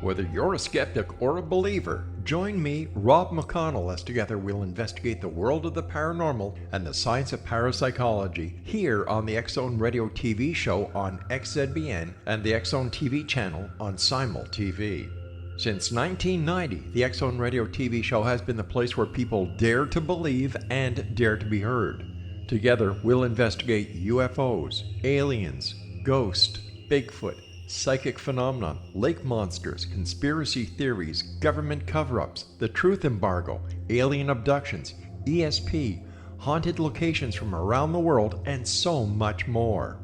Whether you're a skeptic or a believer, join me, Rob McConnell, as together we'll investigate the world of the paranormal and the science of parapsychology here on the X-Zone Radio TV show on XZBN and the X-Zone TV channel on Simul TV. Since 1990, the X-Zone Radio TV show has been the place where people dare to believe and dare to be heard. Together, we'll investigate UFOs, aliens, ghosts, Bigfoot, psychic phenomena, lake monsters, conspiracy theories, government cover-ups, the truth embargo, alien abductions, ESP, haunted locations from around the world, and so much more.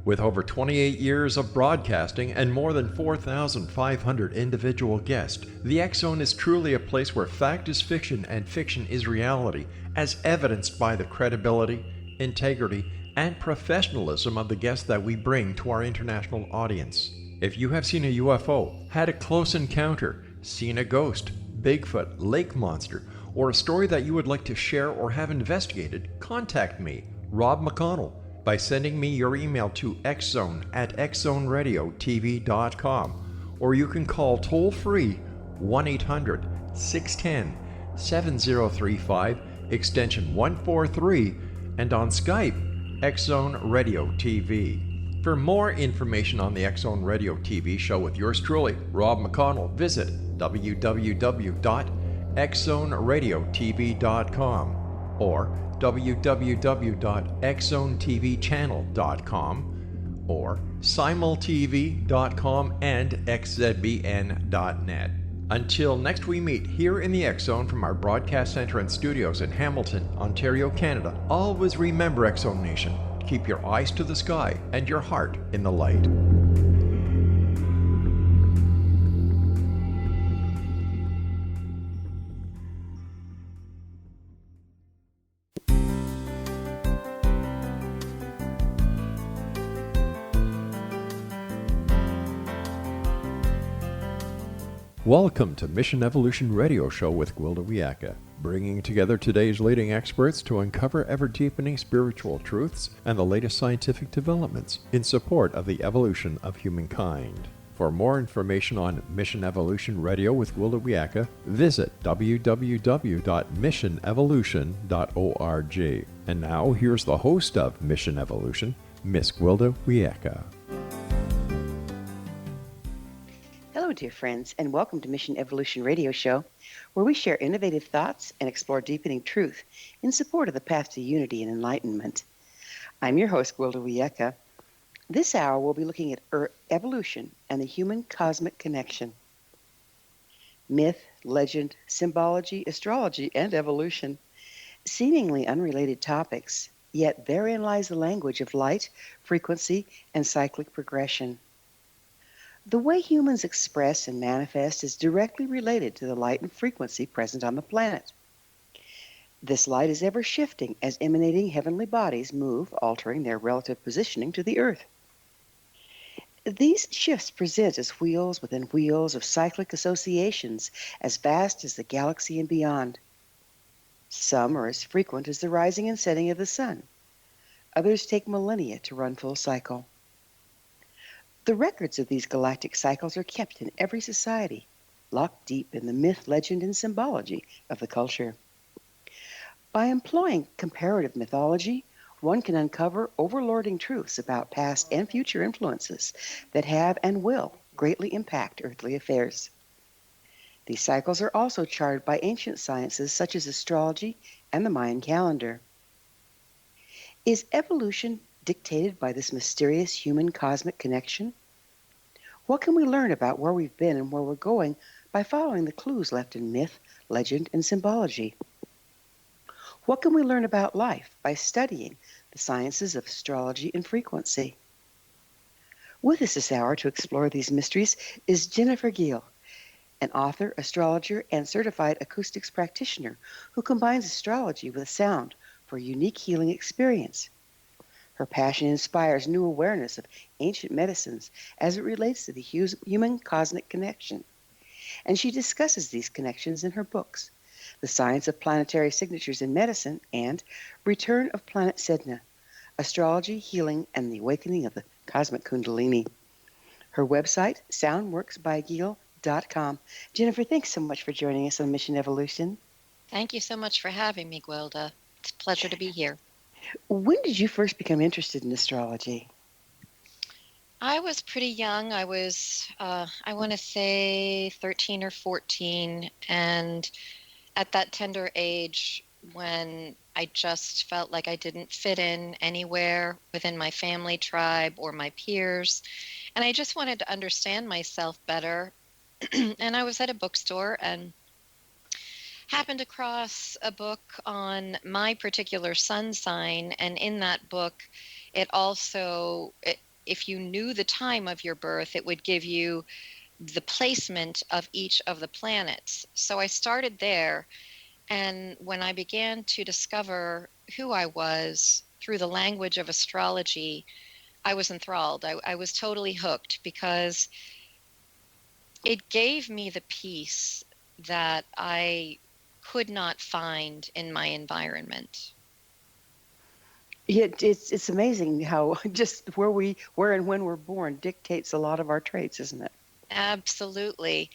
With over 28 years of broadcasting and more than 4,500 individual guests, the X-Zone is truly a place where fact is fiction and fiction is reality, as evidenced by the credibility, integrity, and professionalism of the guests that we bring to our international audience. If you have seen a UFO, had a close encounter, seen a ghost, Bigfoot, lake monster, or a story that you would like to share or have investigated, contact me, Rob McConnell, by sending me your email to xzone@xzoneradiotv.com, or you can call toll-free 1-800-610-7035, extension 143, and on Skype, X-Zone Radio TV. For more information on the X-Zone Radio TV show with yours truly, Rob McConnell, visit www.xzoneradiotv.com or www.xzonetvchannel.com or simultv.com and xzbn.net. Until next we meet here in the X-Zone from our broadcast center and studios in Hamilton, Ontario, Canada, always remember, X-Zone Nation, keep your eyes to the sky and your heart in the light. Welcome to Mission Evolution Radio Show with Gwilda Wiyaka, bringing together today's leading experts to uncover ever-deepening spiritual truths and the latest scientific developments in support of the evolution of humankind. For more information on Mission Evolution Radio with Gwilda Wiyaka, visit www.missionevolution.org. And now, here's the host of Mission Evolution, Miss Gwilda Wiyaka. Hello, dear friends, and welcome to Mission Evolution Radio Show, where we share innovative thoughts and explore deepening truth in support of the path to unity and enlightenment. I'm your host, Gwilda Wiyaka. This hour, we'll be looking at evolution and the human cosmic connection. Myth, legend, symbology, astrology, and evolution. Seemingly unrelated topics, yet therein lies the language of light, frequency, and cyclic progression. The way humans express and manifest is directly related to the light and frequency present on the planet. This light is ever shifting as emanating heavenly bodies move, altering their relative positioning to the Earth. These shifts present as wheels within wheels of cyclic associations as vast as the galaxy and beyond. Some are as frequent as the rising and setting of the sun. Others take millennia to run full cycle. The records of these galactic cycles are kept in every society, locked deep in the myth, legend, and symbology of the culture. By employing comparative mythology, one can uncover overlording truths about past and future influences that have and will greatly impact earthly affairs. These cycles are also charted by ancient sciences such as astrology and the Mayan calendar. Is evolution dictated by this mysterious human cosmic connection? What can we learn about where we've been and where we're going by following the clues left in myth, legend, and symbology? What can we learn about life by studying the sciences of astrology and frequency? With us this hour to explore these mysteries is Jennifer Gehl, an author, astrologer, and certified acoustics practitioner who combines astrology with sound for a unique healing experience. Her passion inspires new awareness of ancient medicines as it relates to the human cosmic connection. And she discusses these connections in her books, The Science of Planetary Signatures in Medicine and Return of Planet Sedna, Astrology, Healing, and the Awakening of the Cosmic Kundalini. Her website, soundworksbygehl.com, jenniferevelution.com. Jennifer, thanks so much for joining us on Mission Evolution. Thank you so much for having me, Gwilda. It's a pleasure to be here. When did you first become interested in astrology? I was pretty young. I was, I want to say 13 or 14. And at that tender age, when I just felt like I didn't fit in anywhere within my family tribe or my peers, and I just wanted to understand myself better. And I was at a bookstore and happened across a book on my particular sun sign, and in that book if you knew the time of your birth, it would give you the placement of each of the planets. So I started there, and when I began to discover who I was through the language of astrology, I was enthralled. I was totally hooked because it gave me the peace that I could not find in my environment. Yeah, it's amazing how just where and when we're born dictates a lot of our traits, isn't it? Absolutely.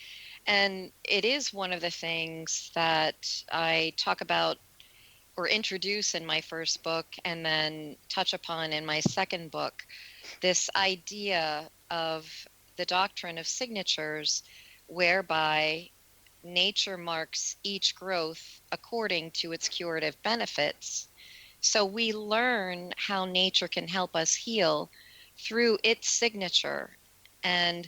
And it is one of the things that I talk about or introduce in my first book and then touch upon in my second book, this idea of the doctrine of signatures, whereby nature marks each growth according to its curative benefits. So we learn how nature can help us heal through its signature. And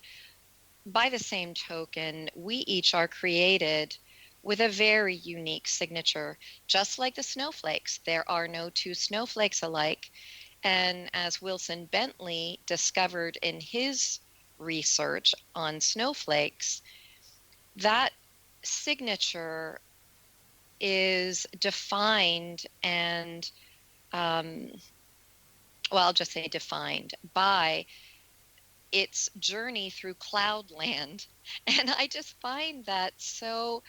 by the same token, we each are created with a very unique signature, just like the snowflakes. There are no two snowflakes alike. And as Wilson Bentley discovered in his research on snowflakes, that signature is defined and, well, I'll just say defined by its journey through cloudland. And I just find that so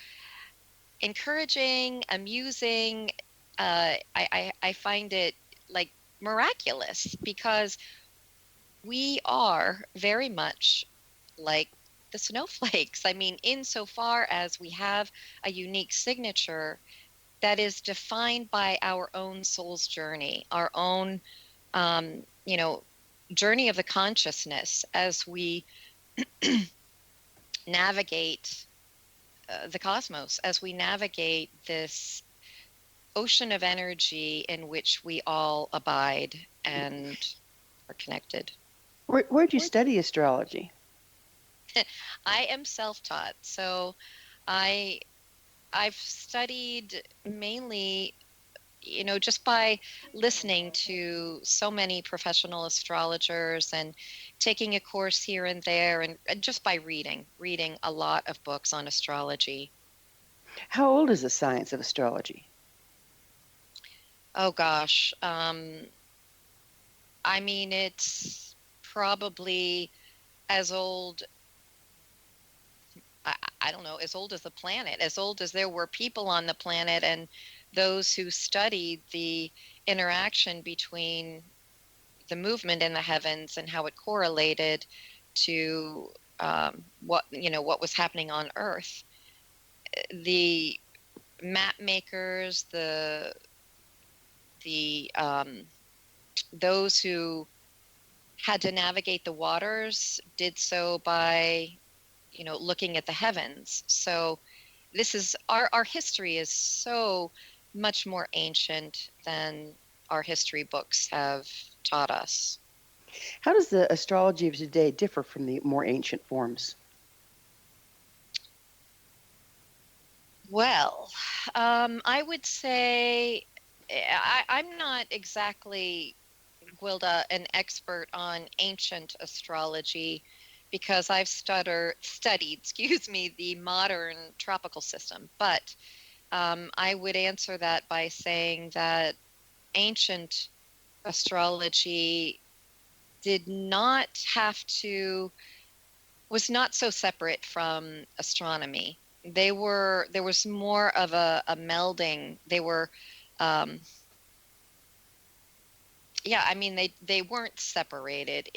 encouraging, amusing. I find it like miraculous because we are very much like the snowflakes. I mean, insofar as we have a unique signature that is defined by our own soul's journey, our own, um, you know, journey of the consciousness as we navigate the cosmos, as we navigate this ocean of energy in which we all abide and are connected. Where'd you study astrology? I am self-taught, so I I've studied mainly, just by listening to so many professional astrologers and taking a course here and there, and just by reading a lot of books on astrology. How old is the science of astrology? Oh gosh. I mean, it's probably as old, I don't know, as old as the planet, as old as there were people on the planet, and those who studied the interaction between the movement in the heavens and how it correlated to what was happening on Earth. The map makers, the those who had to navigate the waters did so by looking at the heavens. So this is our history is so much more ancient than our history books have taught us. How does the astrology of today differ from the more ancient forms? Well, I would say I'm not exactly, Gwilda, an expert on ancient astrology because I've studied, excuse me, the modern tropical system. But I would answer that by saying that ancient astrology did not have to, was not so separate from astronomy. There was more of a melding. They were, um, yeah, I mean, they weren't separated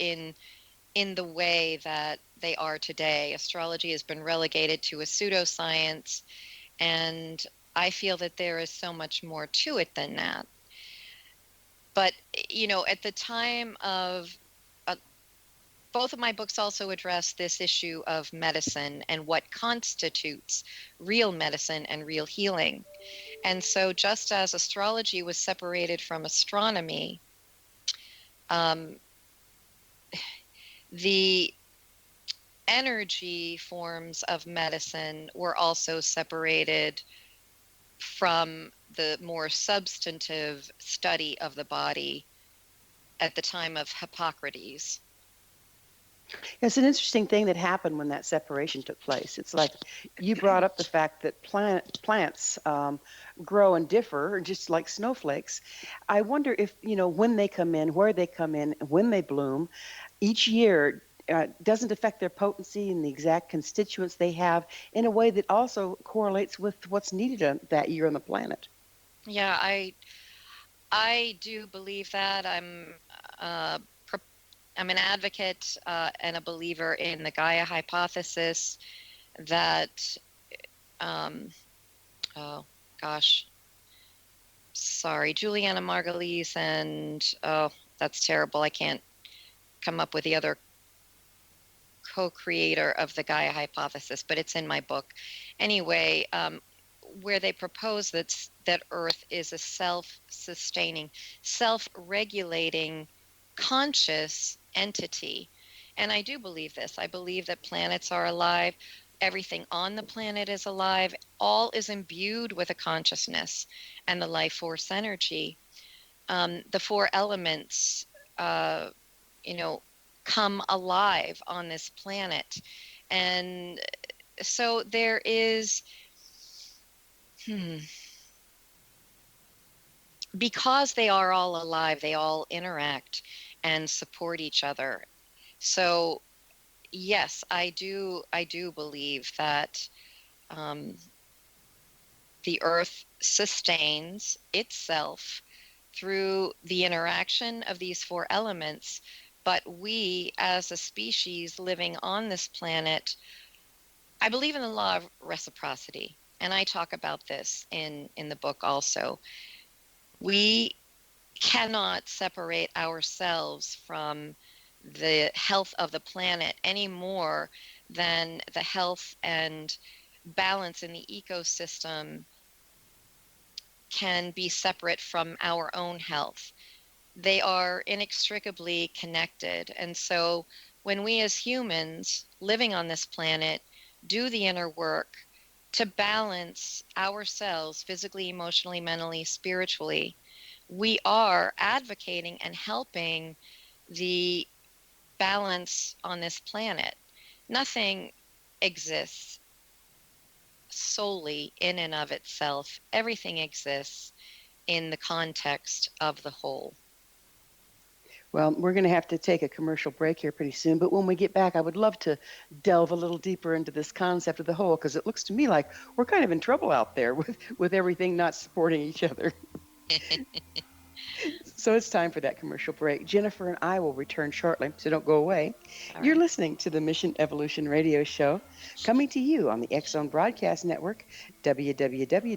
in the way that they are today. Astrology has been relegated to a pseudoscience, and I feel that there is so much more to it than that. But, at the time of both of my books also address this issue of medicine and what constitutes real medicine and real healing. And so just as astrology was separated from astronomy, the energy forms of medicine were also separated from the more substantive study of the body at the time of Hippocrates. It's an interesting thing that happened when that separation took place. It's like you brought up the fact that plants grow and differ, just like snowflakes. I wonder if, when they come in, where they come in, when they bloom, each year doesn't affect their potency and the exact constituents they have in a way that also correlates with what's needed that year on the planet. Yeah, I do believe that. I'm an advocate and a believer in the Gaia hypothesis that, oh gosh, sorry, Juliana Margulies and, oh, that's terrible. I can't come up with the other co-creator of the Gaia hypothesis, but it's in my book. Anyway, where they propose that Earth is a self-sustaining, self-regulating, conscious entity. And I do believe this. I believe that planets are alive. Everything on the planet is alive. All is imbued with a consciousness and the life force energy. The four elements, come alive on this planet. And so there is, because they are all alive, they all interact and support each other. So yes, I do believe that the Earth sustains itself through the interaction of these four elements, but we as a species living on this planet, I believe in the law of reciprocity, and I talk about this in the book also. We cannot separate ourselves from the health of the planet any more than the health and balance in the ecosystem can be separate from our own health. They are inextricably connected. And so when we as humans living on this planet do the inner work to balance ourselves physically, emotionally, mentally, spiritually, we are advocating and helping the balance on this planet. Nothing exists solely in and of itself. Everything exists in the context of the whole. Well, we're going to have to take a commercial break here pretty soon, but when we get back, I would love to delve a little deeper into this concept of the whole, because it looks to me like we're kind of in trouble out there with everything not supporting each other. So it's time for that commercial break. Jennifer and I will return shortly, so don't go away. You're listening to the Mission Evolution Radio Show, coming to you on the X-Zone Broadcast Network, www.xzbn.net.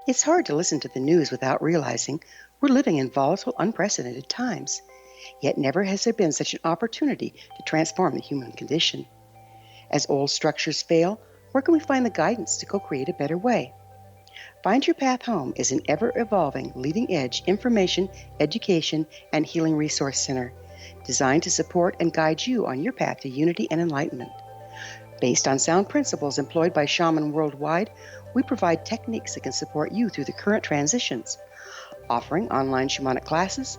It's hard to listen to the news without realizing we're living in volatile, unprecedented times. Yet never has there been such an opportunity to transform the human condition. As old structures fail, where can we find the guidance to co-create a better way? Find Your Path Home is an ever-evolving, leading-edge information, education, and healing resource center designed to support and guide you on your path to unity and enlightenment. Based on sound principles employed by shaman worldwide, we provide techniques that can support you through the current transitions, offering online shamanic classes,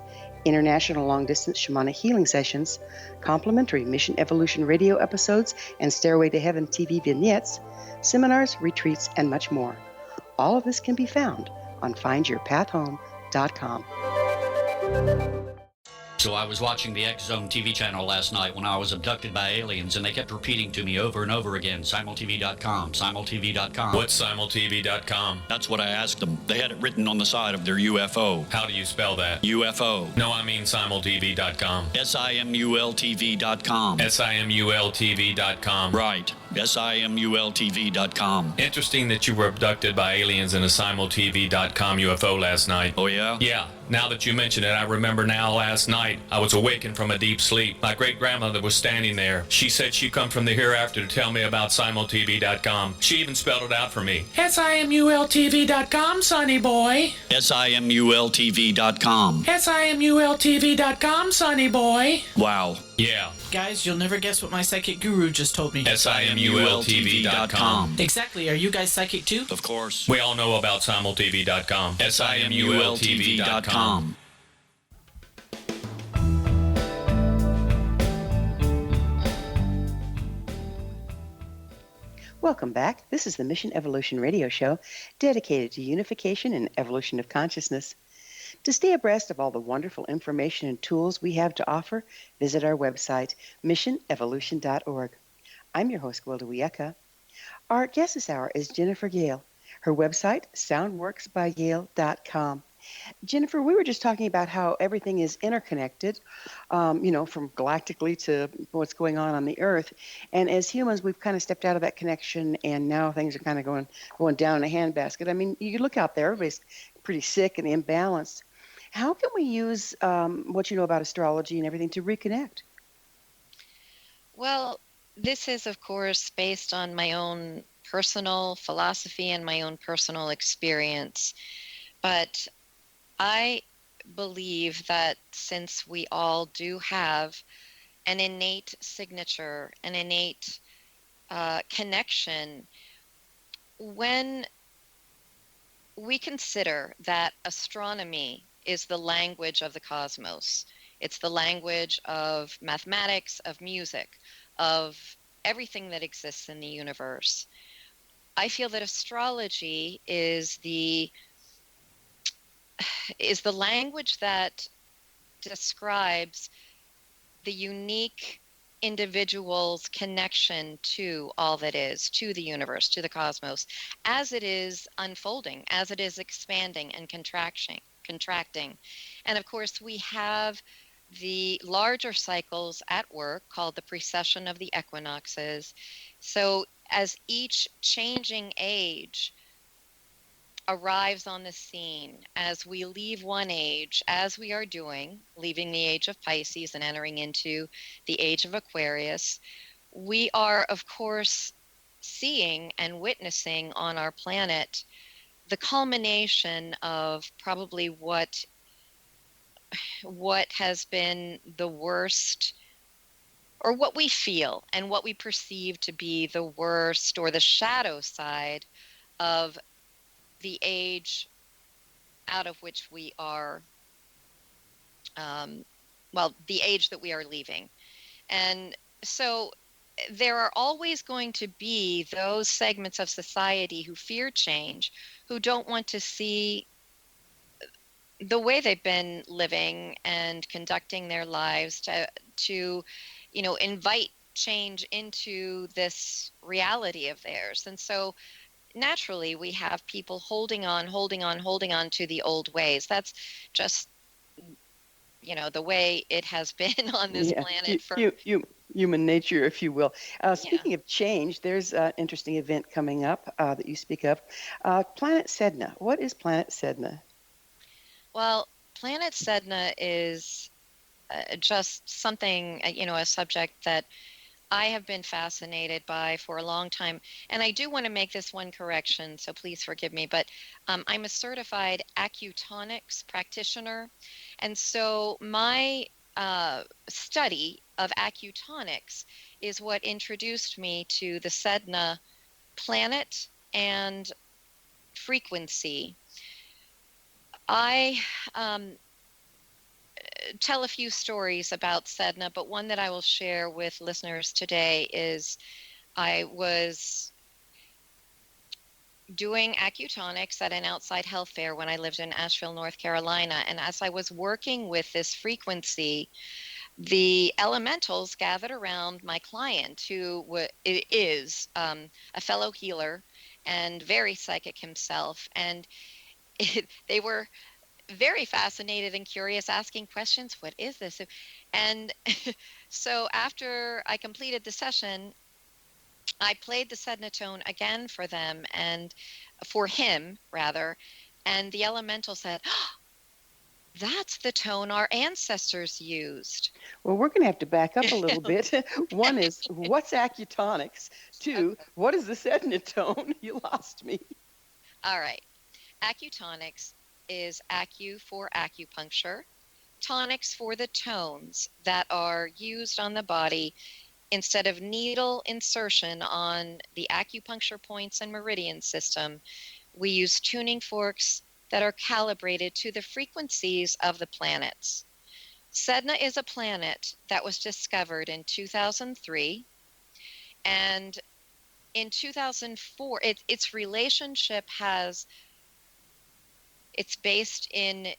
international long-distance shamanic healing sessions, complimentary Mission Evolution radio episodes and Stairway to Heaven TV vignettes, seminars, retreats, and much more. All of this can be found on findyourpathhome.com. So I was watching the X Zone TV channel last night when I was abducted by aliens, and they kept repeating to me over and over again, simultv.com, simultv.com. What's simultv.com? That's what I asked them. They had it written on the side of their UFO. How do you spell that? UFO. No, I mean simultv.com. simultv.com. simultv.com. Right. simultv.com. Interesting that you were abducted by aliens in a simultv.com UFO last night. Oh, yeah? Yeah. Now that you mention it, I remember now last night I was awakened from a deep sleep. My great-grandmother was standing there. She said she'd come from the hereafter to tell me about simultv.com. She even spelled it out for me. simultv.com, sonny boy. simultv.com. simultv.com, sonny boy. Wow. Yeah. Guys, you'll never guess what my psychic guru just told me. simultv.com. Exactly. Are you guys psychic too? Of course. We all know about simultv.com. simultv.com. Welcome back. This is the Mission Evolution radio show dedicated to unification and evolution of consciousness. To stay abreast of all the wonderful information and tools we have to offer, visit our website, missionevolution.org. I'm your host, Gwilda Wiyaka. Our guest this hour is Jennifer Gehl. Her website, soundworksbygehl.com. Jennifer, we were just talking about how everything is interconnected, from galactically to what's going on the Earth. And as humans, we've kind of stepped out of that connection, and now things are kind of going down in a handbasket. I mean, you look out there, everybody's pretty sick and imbalanced. How can we use what you know about astrology and everything to reconnect? Well, this is, of course, based on my own personal philosophy and my own personal experience. But I believe that since we all do have an innate signature, an innate connection, when we consider that astronomy is the language of the cosmos, it's the language of mathematics, of music, of everything that exists in the universe, I feel that astrology is the language that describes the unique individual's connection to all that is, to the universe, to the cosmos, as it is unfolding, as it is expanding and contracting. And of course, we have the larger cycles at work called the precession of the equinoxes. So as each changing age arrives on the scene, as we leave one age, as we are doing, leaving the age of Pisces and entering into the age of Aquarius, we are, of course, seeing and witnessing on our planet the culmination of probably what has been the worst, or what we feel and what we perceive to be the worst or the shadow side of the age out of which we are, the age that we are leaving. And so there are always going to be those segments of society who fear change, who don't want to see the way they've been living and conducting their lives to invite change into this reality of theirs. And so naturally we have people holding on to the old ways. That's just, the way it has been on this planet for human nature, if you will. Speaking of change, there's an interesting event coming up that you speak of. Planet Sedna. What is Planet Sedna? Well, Planet Sedna is just something, a subject that I have been fascinated by for a long time. And I do want to make this one correction, so please forgive me, but I'm a certified acutonics practitioner. And so my study of acutonics is what introduced me to the Sedna planet and frequency. I tell a few stories about Sedna, but one that I will share with listeners today is I was doing acutonics at an outside health fair when I lived in Asheville, North Carolina. And as I was working with this frequency, the elementals gathered around my client, who is a fellow healer and very psychic himself. And they were very fascinated and curious, asking questions. What is this? And so after I completed the session, I played the Sedna tone again for them, and for him rather, and the elemental said, "Oh, that's the tone our ancestors used." Well, we're going to have to back up a little bit. One is, what's acutonics? Two, what is the Sedna tone? You lost me. All right. Acutonics is acu for acupuncture, tonics for the tones that are used on the body. Instead of needle insertion on the acupuncture points and meridian system, we use tuning forks that are calibrated to the frequencies of the planets. Sedna is a planet that was discovered in 2003, and in 2004, its relationship it's based in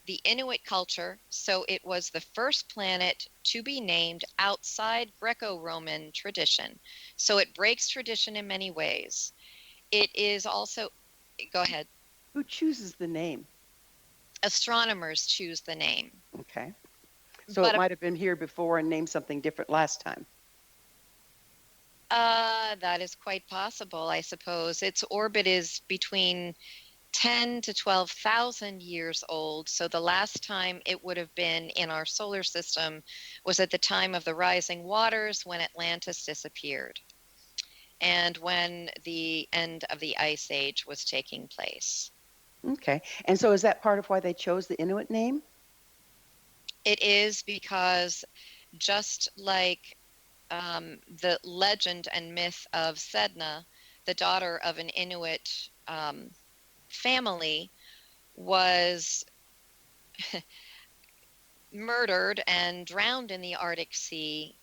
the Inuit culture, so it was the first planet to be named outside Greco-Roman tradition. So it breaks tradition in many ways. It is also, go ahead. Who chooses the name? Astronomers choose the name. Okay. So But it might have been here before and named something different last time. That is quite possible, I suppose. Its orbit is between 10 to 12,000 years old. So the last time it would have been in our solar system was at the time of the rising waters, when Atlantis disappeared and when the end of the Ice Age was taking place. Okay. And so is that part of why they chose the Inuit name? It is, because just like the legend and myth of Sedna, the daughter of an Inuit family, was murdered and drowned in the Arctic Sea,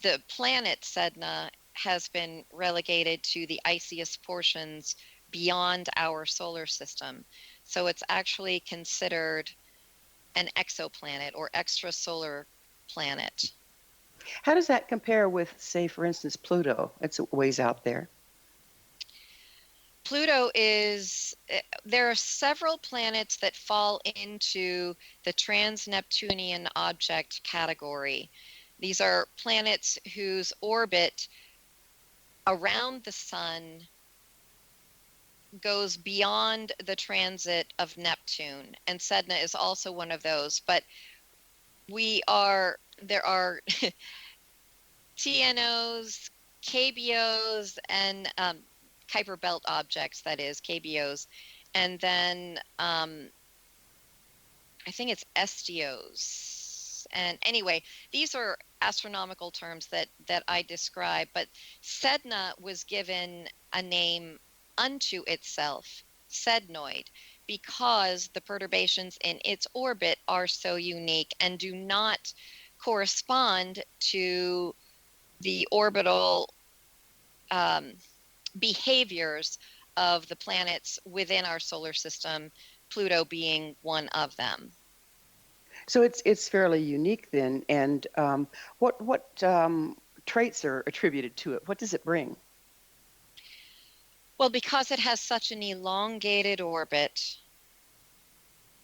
the planet Sedna has been relegated to the iciest portions beyond our solar system. So it's actually considered an exoplanet or extrasolar planet. How does that compare with, say, for instance, Pluto? It's a ways out there. Pluto is, there are several planets that fall into the trans-Neptunian object category. These are planets whose orbit around the sun goes beyond the transit of Neptune, and Sedna is also one of those. But there are TNOs, KBOs, and Kuiper Belt objects, that is, KBOs, and then I think it's SDOs. And anyway, these are astronomical terms that I describe, but Sedna was given a name unto itself, Sednoid, because the perturbations in its orbit are so unique and do not correspond to the orbital behaviors of the planets within our solar system, Pluto being one of them. So it's fairly unique then. And what traits are attributed to it? What does it bring? Well, because it has such an elongated orbit,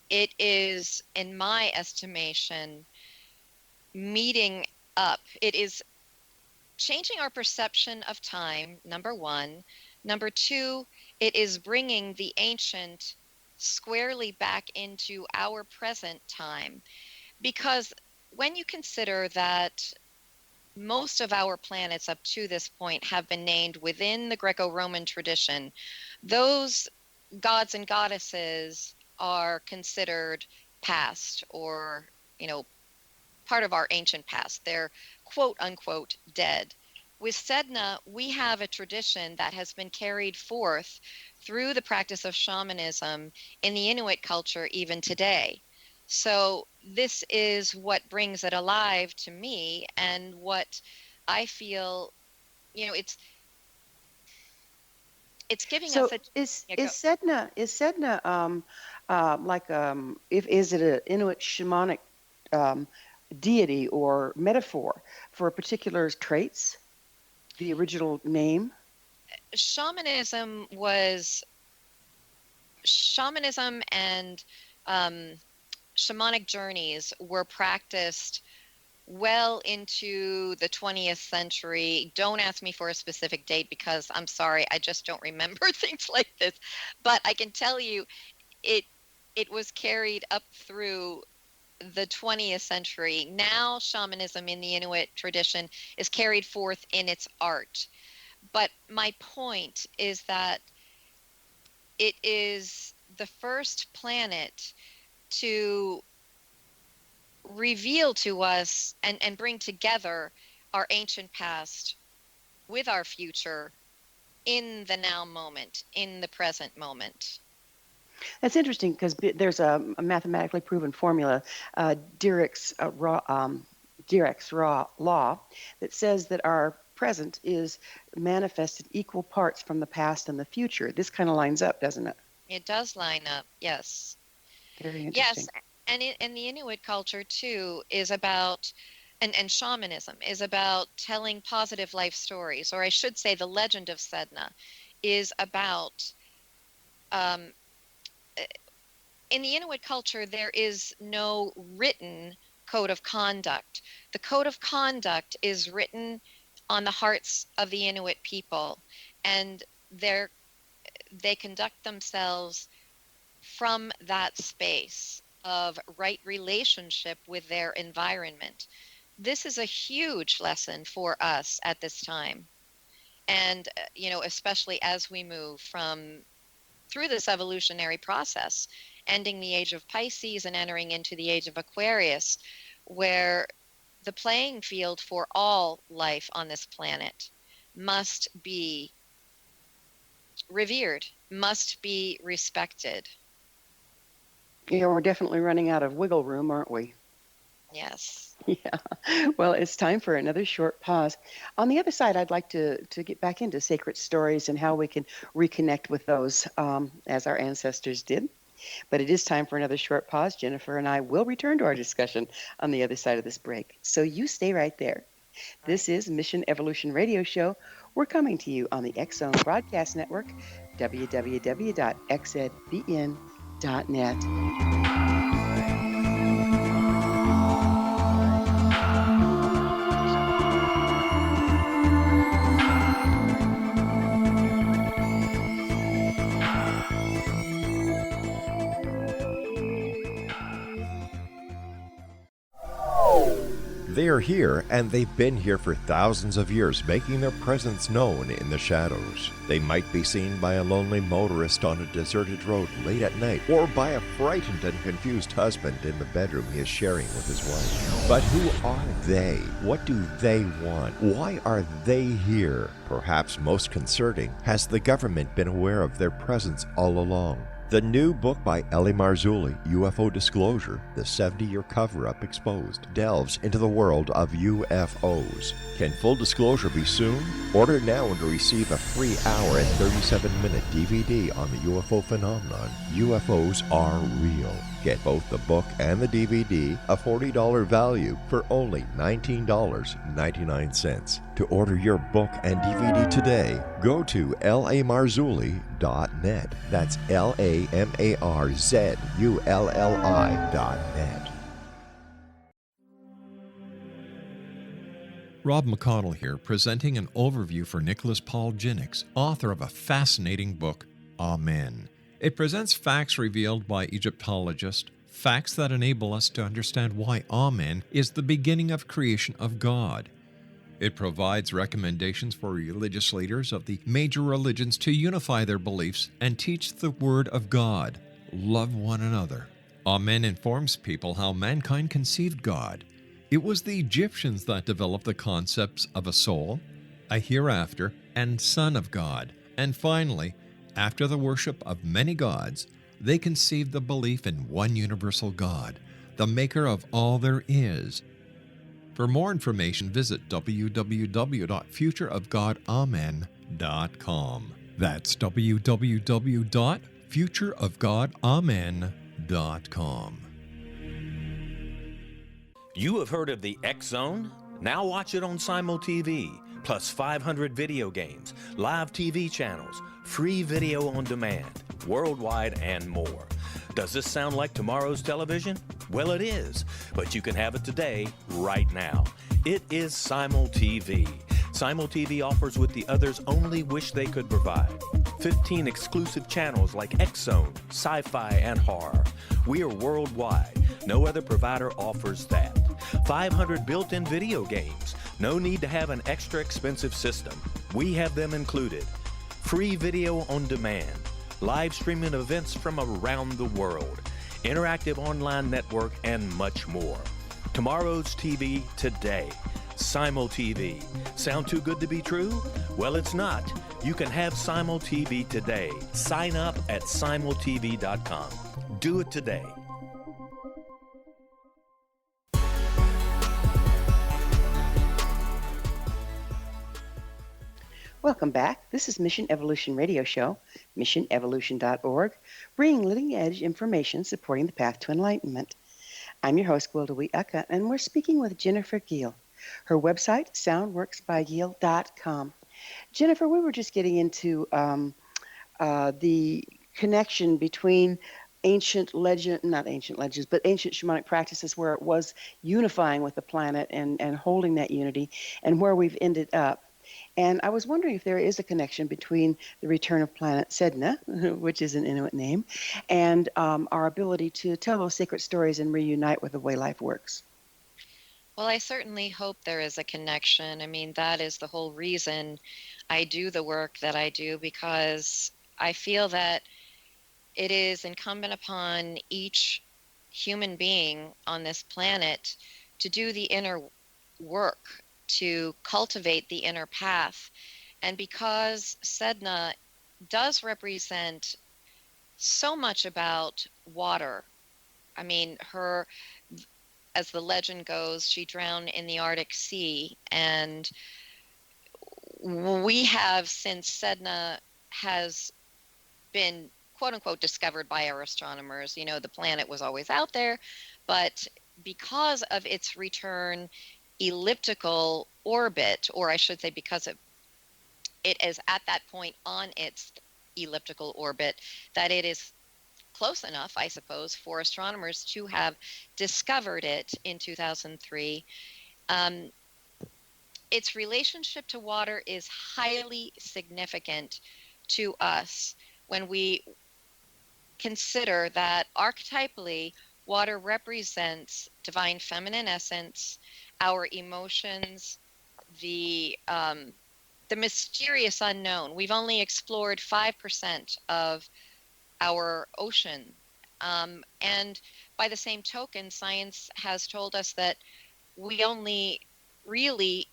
it is, in my estimation, meeting up. It is changing our perception of time, number one. Number two, it is bringing the ancient squarely back into our present time. Because when you consider that most of our planets up to this point have been named within the Greco-Roman tradition, those gods and goddesses are considered past, or, part of our ancient past. They're quote unquote dead. With Sedna, we have a tradition that has been carried forth through the practice of shamanism in the Inuit culture even today. So this is what brings it alive to me, and what I feel, it's giving So us a is yeah, go. is Sedna like if is it an Inuit shamanic um, deity or metaphor for particular traits? The original name? Shamanism was shamanism and um, shamanic journeys were practiced well into the 20th century. Don't ask me for a specific date because I'm sorry, I just don't remember things like this. But I can tell you it it was carried up through the 20th century. Now shamanism in the Inuit tradition is carried forth in its art. But my point is that it is the first planet to reveal to us and bring together our ancient past with our future in the now moment, in the present moment. That's interesting because there's a mathematically proven formula, Dirac's law, that says that our present is manifested equal parts from the past and the future. This kind of lines up, doesn't it? It does line up, yes. Very interesting. Yes, and the Inuit culture too is about, and shamanism is about telling positive life stories, or I should say, the legend of Sedna is about. Um, in the Inuit culture, there is no written code of conduct. The code of conduct is written on the hearts of the Inuit people, and they conduct themselves from that space of right relationship with their environment. This is a huge lesson for us at this time. And, especially as we move through this evolutionary process, ending the age of Pisces and entering into the age of Aquarius, where the playing field for all life on this planet must be revered, must be respected. We're definitely running out of wiggle room, aren't we? Yes. Yeah. Well, it's time for another short pause. On the other side, I'd like to get back into sacred stories and how we can reconnect with those as our ancestors did. But it is time for another short pause. Jennifer and I will return to our discussion on the other side of this break. So you stay right there. This is Mission Evolution Radio Show. We're coming to you on the X-Zone Broadcast Network, www.xzbn.net. They are here, and they've been here for thousands of years, making their presence known in the shadows. They might be seen by a lonely motorist on a deserted road late at night, or by a frightened and confused husband in the bedroom he is sharing with his wife. But who are they? What do they want? Why are they here? Perhaps most concerning, has the government been aware of their presence all along? The new book by L.A. Marzulli, UFO Disclosure, the 70-year cover-up exposed, delves into the world of UFOs. Can full disclosure be soon? Order now and receive a free hour and 37-minute DVD on the UFO phenomenon. UFOs are real. Get both the book and the DVD, a $40 value, for only $19.99. To order your book and DVD today, go to lamarzulli.net. That's LAMARZULLI.net. Rob McConnell here, presenting an overview for Nicholas Paul Jennings, author of a fascinating book, Amen. It presents facts revealed by Egyptologists, facts that enable us to understand why Amen is the beginning of creation of God. It provides recommendations for religious leaders of the major religions to unify their beliefs and teach the Word of God. Love one another. Amen informs people how mankind conceived God. It was the Egyptians that developed the concepts of a soul, a hereafter, and Son of God. And finally, after the worship of many gods, they conceived the belief in one universal God, the maker of all there is. For more information, visit www.futureofgodamen.com. That's www.futureofgodamen.com. You have heard of the X Zone? Now watch it on Simul TV, plus 500 video games, live TV channels, free video on demand, worldwide, and more. Does this sound like tomorrow's television? Well, it is, but you can have it today, right now. It is Simul TV. Simul TV offers what the others only wish they could provide. 15 exclusive channels like X Zone, sci-fi, and horror. We are worldwide. No other provider offers that. 500 built-in video games. No need to have an extra expensive system. We have them included. Free video on demand. Live streaming events from around the world. Interactive online network, and much more. Tomorrow's TV today. Simul TV. Sound too good to be true? Well, it's not. You can have Simul TV today. Sign up at simultv.com. Do it today. Welcome back. This is Mission Evolution Radio Show, missionevolution.org, bringing leading-edge information supporting the path to enlightenment. I'm your host, Gwilda Aka, and we're speaking with Jennifer Gehl. Her website, soundworksbygehl.com. Jennifer, we were just getting into the connection between ancient shamanic practices where it was unifying with the planet and holding that unity, and where we've ended up. And I was wondering if there is a connection between the Return of Planet Sedna, which is an Inuit name, and our ability to tell those sacred stories and reunite with the way life works. Well, I certainly hope there is a connection. I mean, that is the whole reason I do the work that I do, because I feel that it is incumbent upon each human being on this planet to do the inner work, to cultivate the inner path. And because Sedna does represent so much about water, I mean, her, as the legend goes, she drowned in the Arctic Sea. And we have, since Sedna has been, quote unquote, discovered by our astronomers, you know, the planet was always out there, but because of its return elliptical orbit, or I should say because it is at that point on its elliptical orbit, that it is close enough, I suppose, for astronomers to have discovered it in 2003. Its relationship to water is highly significant to us when we consider that archetypally water represents divine feminine essence, our emotions, the mysterious unknown. We've only explored 5% of our ocean. And by the same token, science has told us that we only really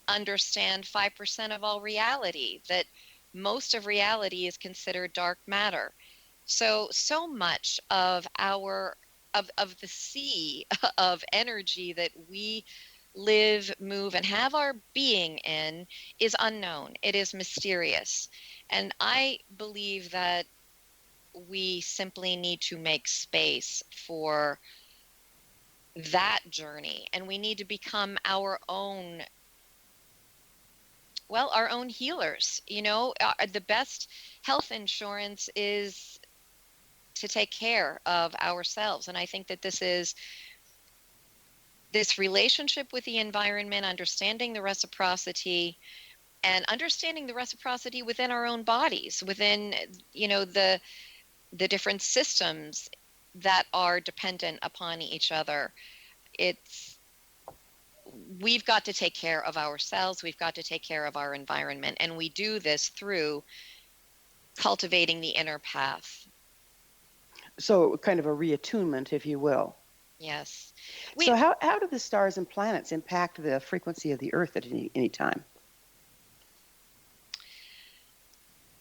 understand 5% of all reality, that most of reality is considered dark matter. So much of our of the sea of energy that we live, move, and have our being in is unknown. It is mysterious. And I believe that we simply need to make space for that journey, and we need to become our own healers. You know, the best health insurance is to take care of ourselves. And I think that this relationship with the environment, understanding the reciprocity, and understanding the reciprocity within our own bodies, within, you know, the different systems that are dependent upon each other. We've got to take care of ourselves. We've got to take care of our environment. And we do this through cultivating the inner path. So kind of a reattunement, if you will. Yes. So how do the stars and planets impact the frequency of the Earth at any time?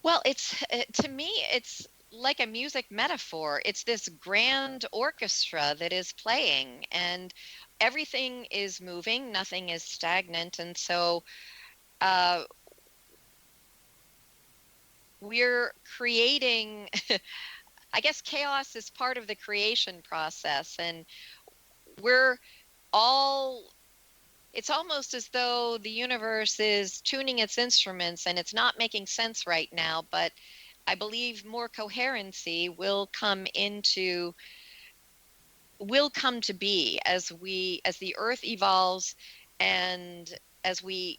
Well, to me, it's like a music metaphor. It's this grand orchestra that is playing, and everything is moving, nothing is stagnant. And so we're creating, I guess chaos is part of the creation process, and we're all, it's almost as though the universe is tuning its instruments and it's not making sense right now, but I believe more coherency will come to be as the earth evolves and as we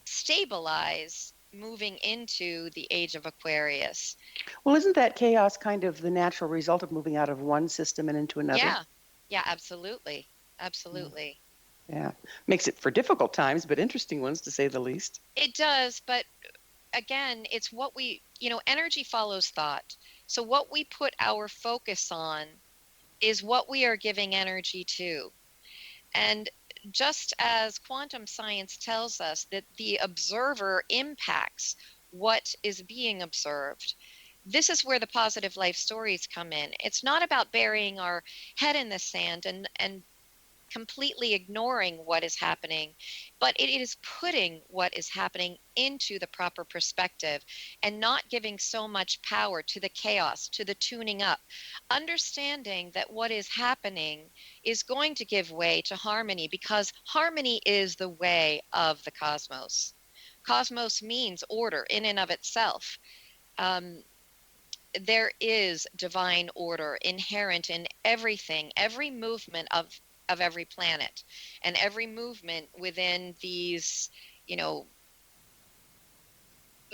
stabilize moving into the age of Aquarius. Well, isn't that chaos kind of the natural result of moving out of one system and into another? Yeah, absolutely. Absolutely. Yeah. Makes it for difficult times, but interesting ones to say the least. It does, but again, it's what we, energy follows thought. So what we put our focus on is what we are giving energy to. And just as quantum science tells us that the observer impacts what is being observed, this is where the positive life stories come in. It's not about burying our head in the sand and completely ignoring what is happening, but it is putting what is happening into the proper perspective and not giving so much power to the chaos, to the tuning up, understanding that what is happening is going to give way to harmony, because harmony is the way of the cosmos. Cosmos means order in and of itself. There is divine order inherent in everything, every movement of every planet, and every movement within these,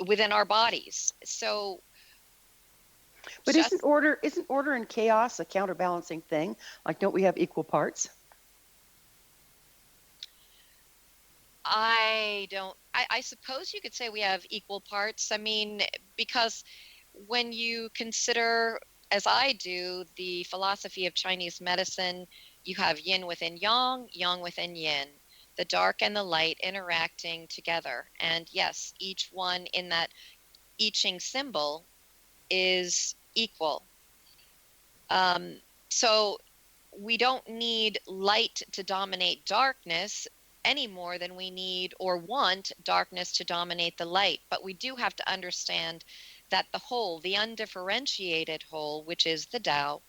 within our bodies. So, but isn't order and chaos a counterbalancing thing? Like, don't we have equal parts? I suppose you could say we have equal parts. I mean, because when you consider, as I do, the philosophy of Chinese medicine, you have yin within yang, yang within yin, the dark and the light interacting together. And yes, each one in that I Ching symbol is equal. So we don't need light to dominate darkness any more than we need or want darkness to dominate the light. But we do have to understand that the whole, the undifferentiated whole, which is the Tao,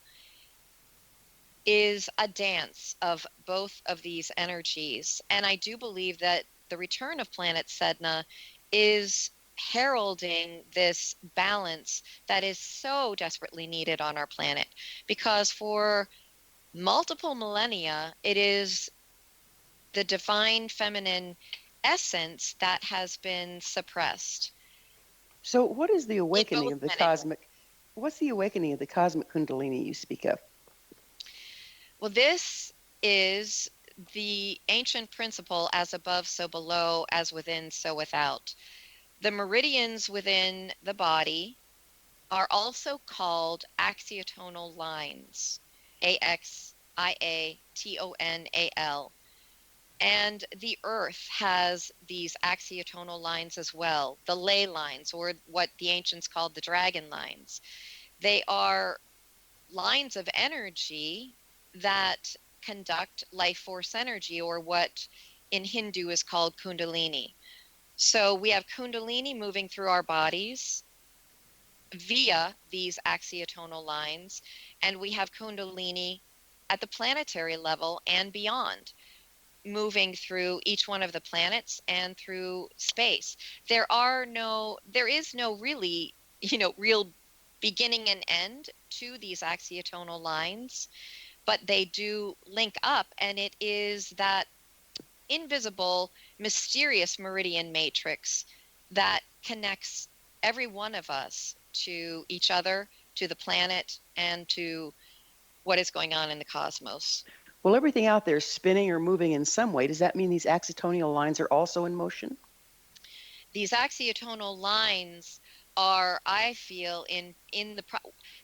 is a dance of both of these energies. And I do believe that the return of Planet Sedna is heralding this balance that is so desperately needed on our planet, because for multiple millennia, it is the divine feminine essence that has been suppressed. So what is the awakening of the cosmic? What's the awakening of the cosmic Kundalini you speak of? Well, this is the ancient principle, as above, so below, as within, so without. The meridians within the body are also called axiotonal lines, Axiatonal. And the earth has these axiotonal lines as well, the ley lines, or what the ancients called the dragon lines. They are lines of energy that conduct life force energy, or what in Hindu is called Kundalini. So we have Kundalini moving through our bodies via these axiotonal lines, and we have Kundalini at the planetary level and beyond, moving through each one of the planets and through space. There is no really, real beginning and end to these axiotonal lines, but they do link up, and it is that invisible, mysterious meridian matrix that connects every one of us to each other, to the planet, and to what is going on in the cosmos. Well, everything out there is spinning or moving in some way. Does that mean these axiotonal lines are also in motion? These axiotonal lines are, I feel, in the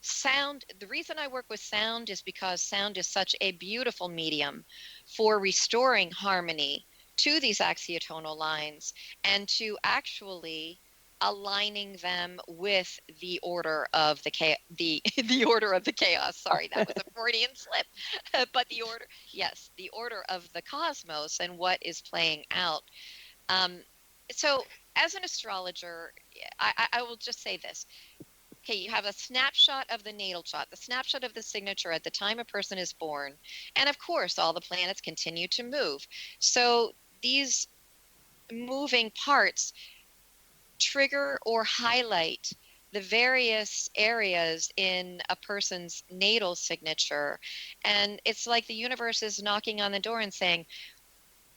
sound. The reason I work with sound is because sound is such a beautiful medium for restoring harmony to these axiotonal lines, and to actually aligning them with the order of the order of the chaos. Sorry, that was a Freudian slip. But the order of the cosmos and what is playing out. So as an astrologer, I will just say this. Okay, you have a snapshot of the natal chart, the snapshot of the signature at the time a person is born. And of course, all the planets continue to move. So these moving parts trigger or highlight the various areas in a person's natal signature. And it's like the universe is knocking on the door and saying,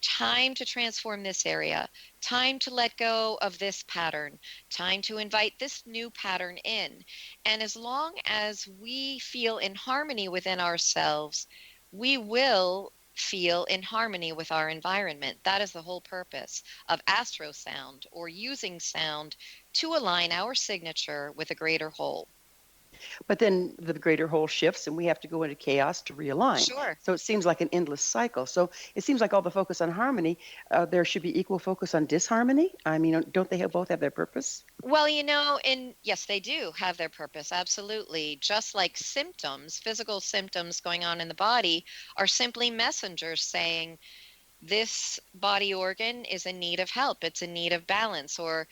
time to transform this area, time to let go of this pattern, time to invite this new pattern in. And as long as we feel in harmony within ourselves, we will feel in harmony with our environment. That is the whole purpose of astrosound, or using sound to align our signature with a greater whole. But then the greater whole shifts and we have to go into chaos to realign. Sure. So it seems like an endless cycle. So it seems like all the focus on harmony, there should be equal focus on disharmony. I mean, don't they both have their purpose? Well, yes, they do have their purpose. Absolutely. Just like symptoms, physical symptoms going on in the body are simply messengers saying, this body organ is in need of help. It's in need of balance, or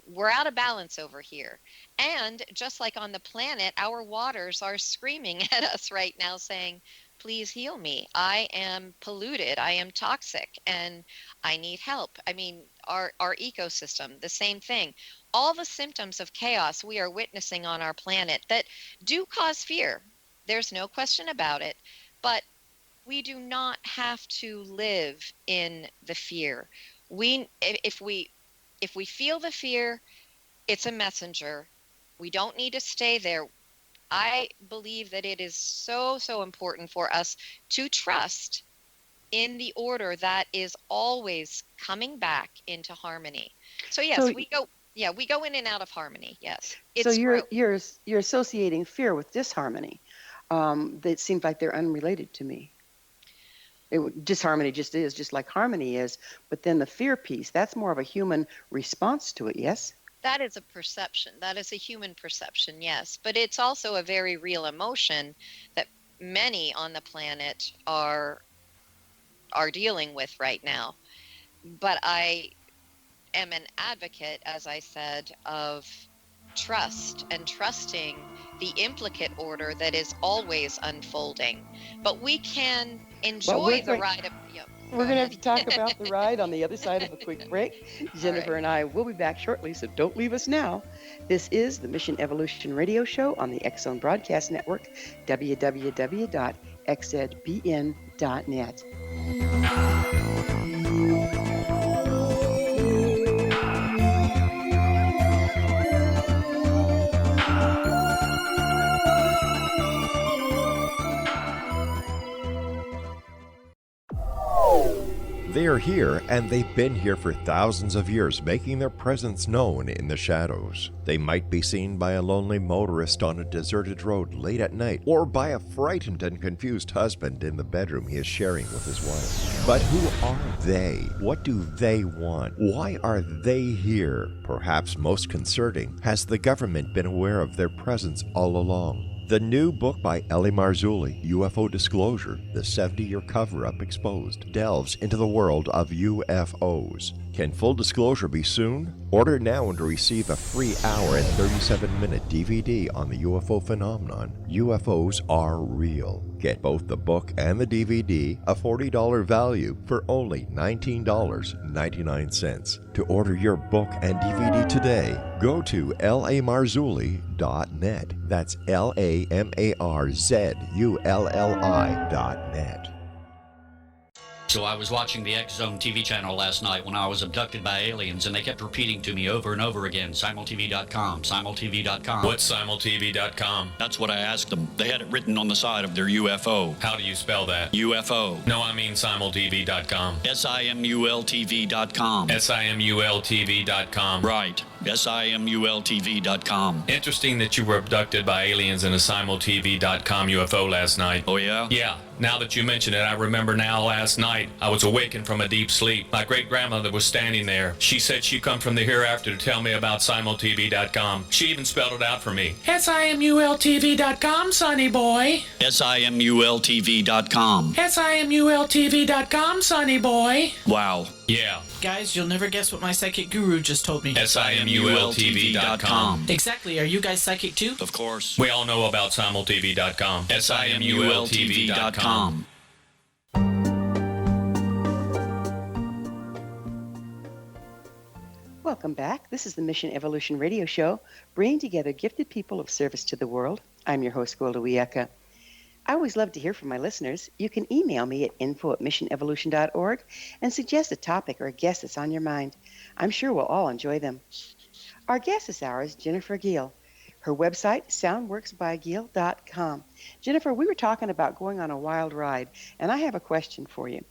we're out of balance over here. And just like on the planet, our waters are screaming at us right now saying, please heal me. I am polluted. I am toxic and I need help. I mean, our ecosystem, the same thing. All the symptoms of chaos we are witnessing on our planet that do cause fear. There's no question about it. But we do not have to live in the fear. If we feel the fear, it's a messenger. We don't need to stay there. I believe that it is so, so important for us to trust in the order that is always coming back into harmony. So yes, we go in and out of harmony. Yes. So you're associating fear with disharmony. That seems like they're unrelated to me. Disharmony just like harmony is, but then the fear piece, that's more of a human response to it, yes? That is a perception. That is a human perception, yes. But it's also a very real emotion that many on the planet are dealing with right now. But I am an advocate, as I said, of trust and trusting the implicate order that is always unfolding. But we can enjoy the ride of... We're going to have to talk about the ride on the other side of a quick break. Jennifer and I will be back shortly, so don't leave us now. This is the Mission Evolution Radio Show on the X-Zone Broadcast Network, www.xzbn.net. They are here, and they've been here for thousands of years, making their presence known in the shadows. They might be seen by a lonely motorist on a deserted road late at night, or by a frightened and confused husband in the bedroom he is sharing with his wife. But who are they? What do they want? Why are they here? Perhaps most concerning, has the government been aware of their presence all along? The new book by Ellie Marzulli, UFO Disclosure, the 70-year cover-up exposed, delves into the world of UFOs. Can full disclosure be soon? Order now and receive a free hour and 37-minute DVD on the UFO phenomenon. UFOs are real. Get both the book and the DVD, a $40 value, for only $19.99. To order your book and DVD today, go to lamarzulli.net. That's LAMARZULLI.net. So I was watching the X-Zone TV channel last night when I was abducted by aliens, and they kept repeating to me over and over again, simultv.com, simultv.com. What's simultv.com? That's what I asked them. They had it written on the side of their UFO. How do you spell that? UFO. No, I mean simultv.com. simultv.com. simultv.com. Right. simultv.com. Interesting that you were abducted by aliens in a simultv.com UFO last night. Oh, yeah? Yeah. Now that you mention it, I remember now last night I was awakened from a deep sleep. My great-grandmother was standing there. She said she come from the hereafter to tell me about simultv.com. She even spelled it out for me. SIMULTV.com, sonny boy. SIMULTV.com. SIMULTV.com, sonny boy. Wow. Yeah, Guys, you'll never guess what my psychic guru just told me. SIMULTV.com. Exactly. Are you guys psychic too? Of course. We all know about simultv.com. SIMULTV.com. Welcome back. This is the Mission Evolution Radio Show, bringing together gifted people of service to the world. I'm your host, Gwilda Wiyaka. I always love to hear from my listeners. You can email me at info@missionevolution.org and suggest a topic or a guest that's on your mind. I'm sure we'll all enjoy them. Our guest this hour is Jennifer Gehl. Her website, soundworksbygehl.com. Jennifer, we were talking about going on a wild ride, and I have a question for you.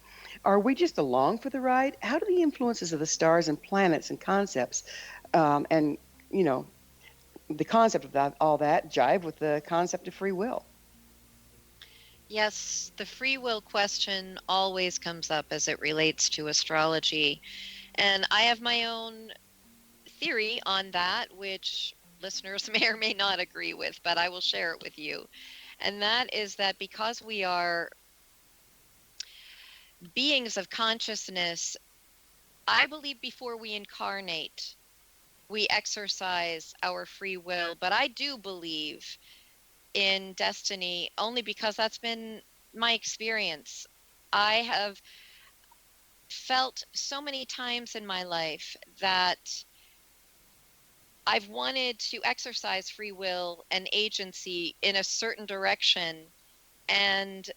Are we just along for the ride? How do the influences of the stars and planets and concepts and, the concept of that, all that jive with the concept of free will? Yes, the free will question always comes up as it relates to astrology. And I have my own theory on that, which listeners may or may not agree with, but I will share it with you. And that is that because we are beings of consciousness, I believe before we incarnate, we exercise our free will. But I do believe in destiny only because that's been my experience. I have felt so many times in my life that I've wanted to exercise free will and agency in a certain direction, and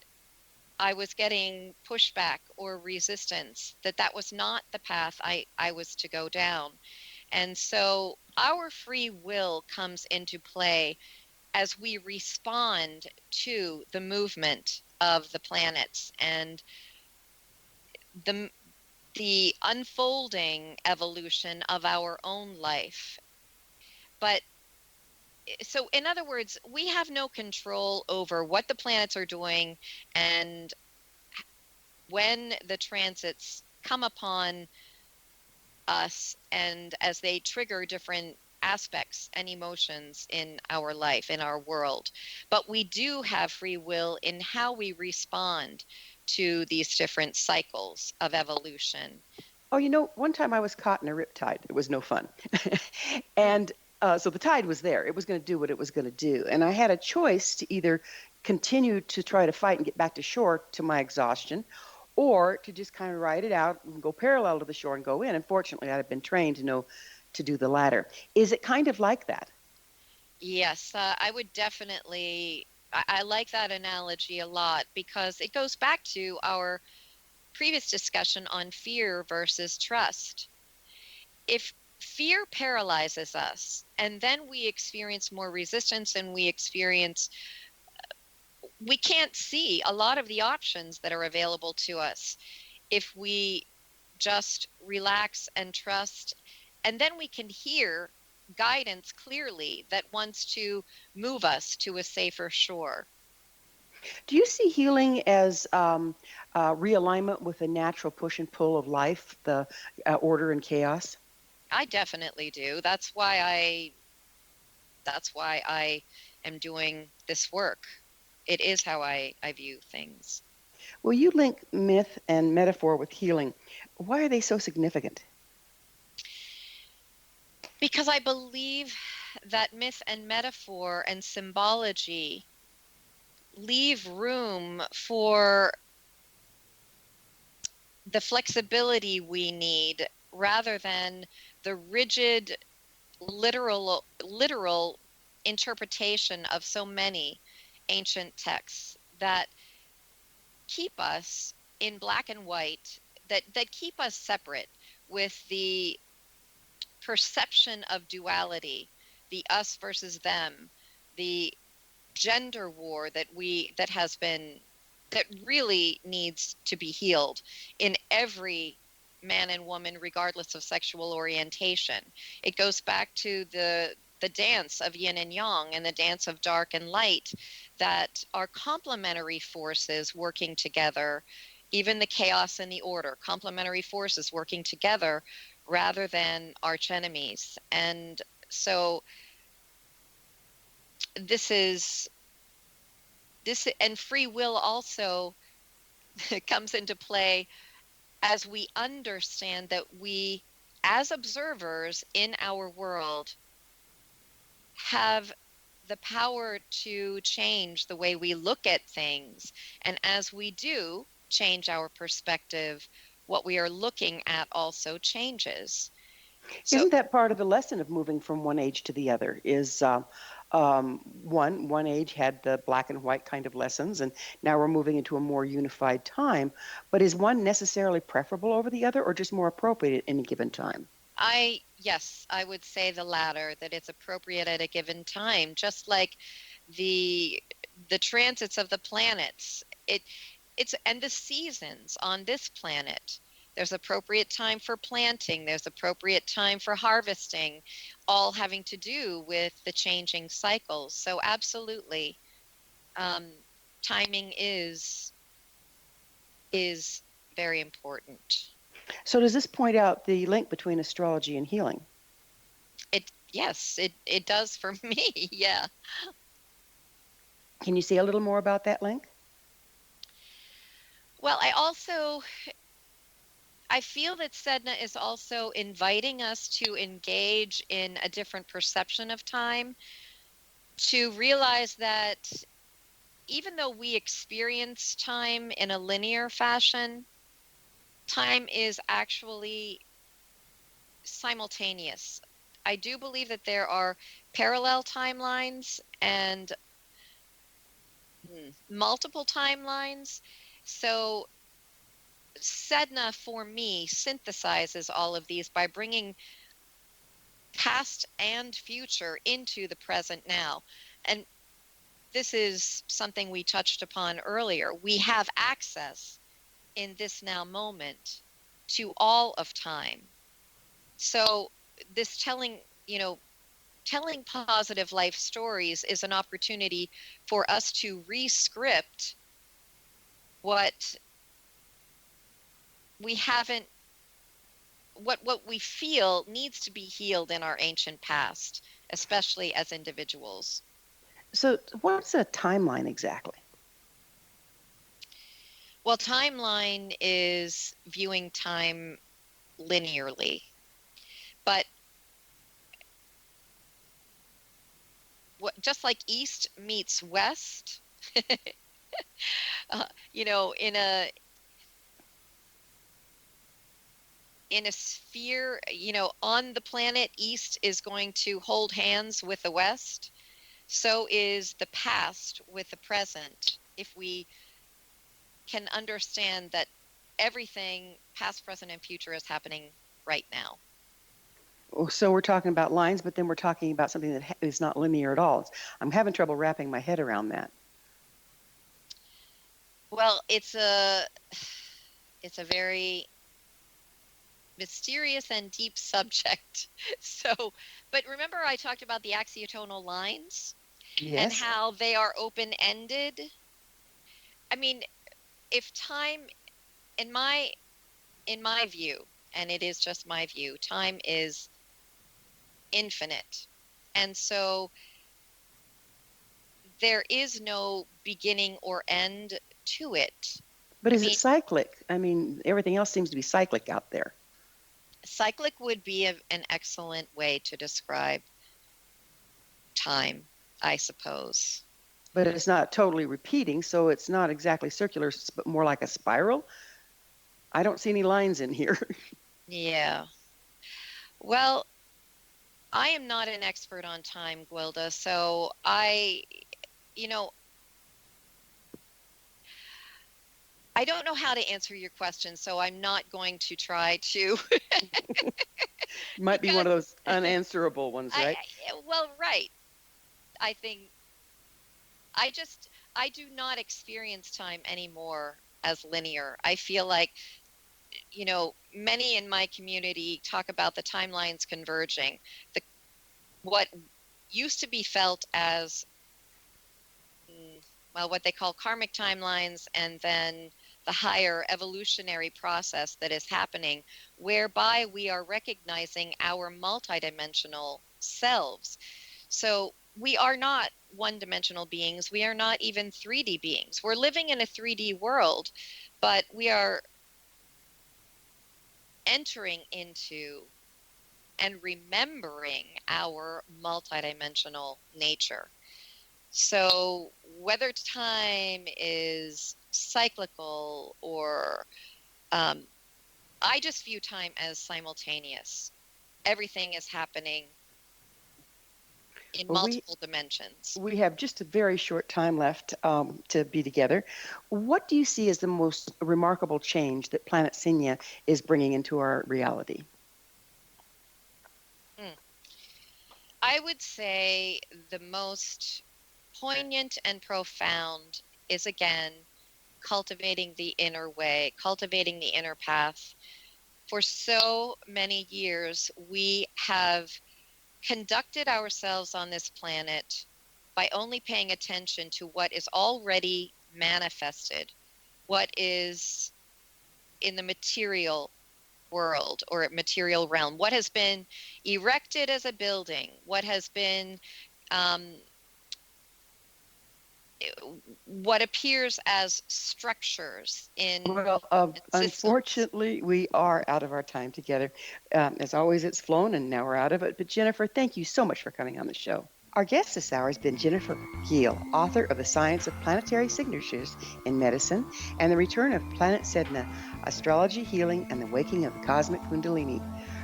I was getting pushback or resistance, that was not the path I was to go down. And so our free will comes into play as we respond to the movement of the planets and the unfolding evolution of our own life. But so in other words, we have no control over what the planets are doing and when the transits come upon us and as they trigger different aspects and emotions in our life, in our world. But we do have free will in how we respond to these different cycles of evolution. Oh, one time I was caught in a riptide. It was no fun. And so the tide was there. It was going to do what it was going to do. And I had a choice to either continue to try to fight and get back to shore to my exhaustion, or to just kind of ride it out and go parallel to the shore and go in. Unfortunately, I'd have been trained to know to do the latter. Is it kind of like that? Yes, I would definitely, I like that analogy a lot because it goes back to our previous discussion on fear versus trust. If fear paralyzes us and then we experience more resistance and we can't see a lot of the options that are available to us. If we just relax and trust, and then we can hear guidance clearly that wants to move us to a safer shore. Do you see healing as realignment with the natural push and pull of life, the order and chaos? I definitely do. That's why I am doing this work. It is how I view things. Well, you link myth and metaphor with healing. Why are they so significant? Because I believe that myth and metaphor and symbology leave room for the flexibility we need rather than the rigid, literal interpretation of so many ancient texts that keep us in black and white, that keep us separate with the perception of duality, the us versus them, the gender war that really needs to be healed in every man and woman regardless of sexual orientation. It goes back to the the dance of yin and yang and the dance of dark and light that are complementary forces working together, even the chaos and the order, complementary forces working together rather than arch enemies. And so this and free will also comes into play as we understand that we, as observers in our world, have the power to change the way we look at things. And as we do change our perspective, what we are looking at also changes. So, Isn't that part of the lesson of moving from one age to the other? Is one age had the black and white kind of lessons, and now we're moving into a more unified time. But is one necessarily preferable over the other, or just more appropriate at any given time? yes, I would say the latter, that it's appropriate at a given time, just like the transits of the planets. It's and the seasons on this planet. There's appropriate time for planting, there's appropriate time for harvesting, all having to do with the changing cycles. So absolutely, timing is very important. So does this point out the link between astrology and healing? Yes, it does for me. Yeah. Can you say a little more about that link? Well, I feel that Sedna is also inviting us to engage in a different perception of time, to realize that even though we experience time in a linear fashion, time is actually simultaneous. I do believe that there are parallel timelines and multiple timelines. So Sedna, for me, synthesizes all of these by bringing past and future into the present now. And this is something we touched upon earlier. We have access in this now moment to all of time. So this telling positive life stories is an opportunity for us to re-script what we haven't, what we feel needs to be healed in our ancient past, especially as individuals. So what's a timeline exactly? Well, timeline is viewing time linearly, but just like East meets West, in a sphere, on the planet, East is going to hold hands with the West. So is the past with the present. If we can understand that everything, past, present, and future, is happening right now. So we're talking about lines, but then we're talking about something that is not linear at all. I'm having trouble wrapping my head around that. Well, it's a very mysterious and deep subject. So, but remember I talked about the axiotonal lines? Yes. And how they are open-ended? I mean, if time, in my view, and it is just my view, time is infinite. And so there is no beginning or end to it. But is it cyclic? I mean, everything else seems to be cyclic out there. Cyclic would be an excellent way to describe time, I suppose. But it's not totally repeating, so it's not exactly circular, but more like a spiral. I don't see any lines in here. Yeah. Well, I am not an expert on time, Gwilda, so I don't know how to answer your question, so I'm not going to try to. Might be one of those unanswerable ones, right? Right. I think I do not experience time anymore as linear. I feel like, many in my community talk about the timelines converging. What used to be felt as, well, what they call karmic timelines, and then the higher evolutionary process that is happening, whereby we are recognizing our multidimensional selves. So we are not one-dimensional beings. We are not even 3D beings. We're living in a 3D world, but we are entering into and remembering our multidimensional nature. So whether time is cyclical or I just view time as simultaneous. Everything is happening in multiple dimensions. We have just a very short time left to be together. What do you see as the most remarkable change that Planet Sedna is bringing into our reality? I would say the most poignant and profound is, again, cultivating the inner way, cultivating the inner path. For so many years, we have conducted ourselves on this planet by only paying attention to what is already manifested, what is in the material world or material realm, what has been erected as a building, what has been what appears as structures in unfortunately, we are out of our time together. As always, it's flown, and now we're out of it. But Jennifer, thank you so much for coming on the show. Our guest this hour has been Jennifer Gehl, author of The Science of Planetary Signatures in Medicine and The Return of Planet Sedna, Astrology, Healing, and the Awakening of Cosmic Kundalini.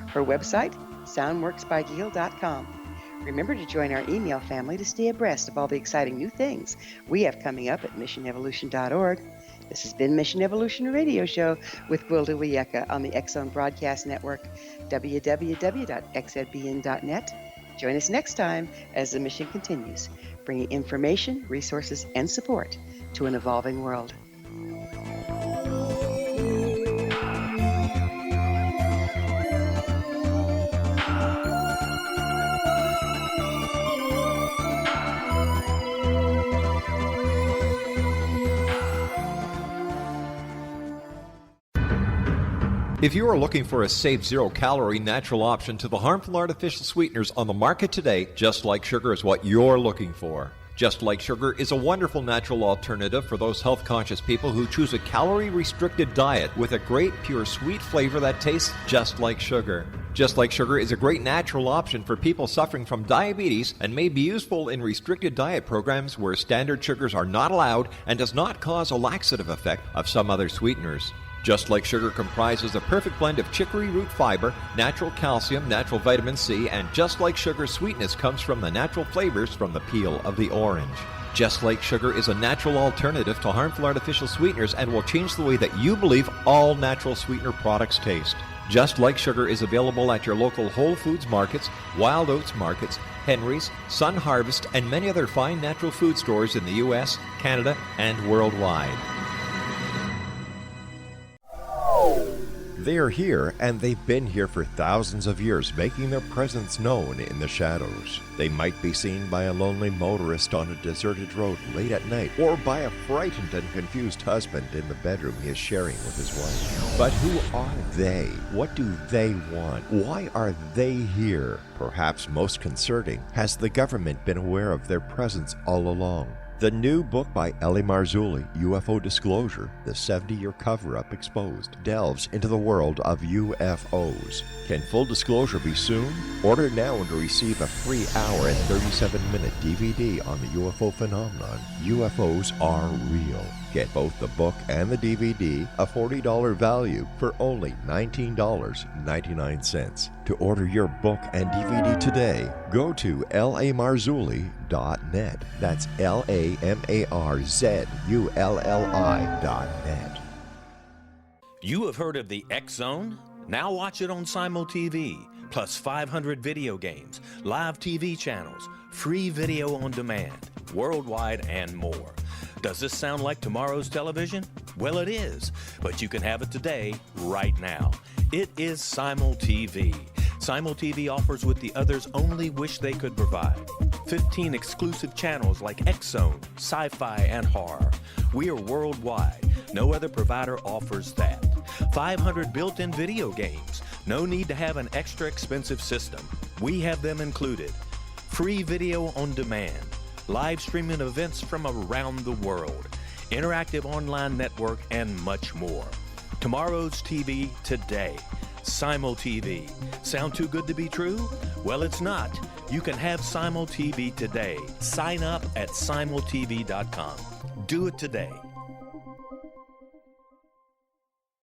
Her website, soundworksbygehl.com. Remember to join our email family to stay abreast of all the exciting new things we have coming up at missionevolution.org. This has been Mission Evolution Radio Show with Gwilda Wiyaka on the X Zone Broadcast Network, www.xzbn.net. Join us next time as the mission continues, bringing information, resources, and support to an evolving world. If you are looking for a safe, zero-calorie natural option to the harmful artificial sweeteners on the market today, Just Like Sugar is what you're looking for. Just Like Sugar is a wonderful natural alternative for those health-conscious people who choose a calorie-restricted diet with a great, pure, sweet flavor that tastes just like sugar. Just Like Sugar is a great natural option for people suffering from diabetes and may be useful in restricted diet programs where standard sugars are not allowed and does not cause a laxative effect of some other sweeteners. Just Like Sugar comprises a perfect blend of chicory root fiber, natural calcium, natural vitamin C, and Just Like Sugar's sweetness comes from the natural flavors from the peel of the orange. Just Like Sugar is a natural alternative to harmful artificial sweeteners and will change the way that you believe all natural sweetener products taste. Just Like Sugar is available at your local Whole Foods markets, Wild Oats markets, Henry's, Sun Harvest, and many other fine natural food stores in the U.S., Canada, and worldwide. They are here, and they've been here for thousands of years, making their presence known in the shadows. They might be seen by a lonely motorist on a deserted road late at night, or by a frightened and confused husband in the bedroom he is sharing with his wife. But who are they? What do they want? Why are they here? Perhaps most concerning, has the government been aware of their presence all along? The new book by Ellie Marzulli, UFO Disclosure, the 70-year cover-up exposed, delves into the world of UFOs. Can full disclosure be soon? Order now and receive a free hour and 37-minute DVD on the UFO phenomenon. UFOs are real. Get both the book and the DVD, a $40 value, for only $19.99. To order your book and DVD today, go to lamarzulli.net. That's LAMARZULLI.net. You have heard of the X Zone? Now watch it on Simul TV, plus 500 video games, live TV channels, free video on demand, worldwide, and more. Does this sound like tomorrow's television? Well, it is, but you can have it today, right now. It is Simul TV. Simul TV offers what the others only wish they could provide. 15 exclusive channels like X-Zone, Sci-Fi, and Horror. We are worldwide. No other provider offers that. 500 built-in video games. No need to have an extra expensive system. We have them included. Free video on demand. Live streaming events from around the world. Interactive online network, and much more. Tomorrow's TV today. Simul TV. Sound too good to be true? Well, it's not. You can have Simul TV today. Sign up at simultv.com. Do it today.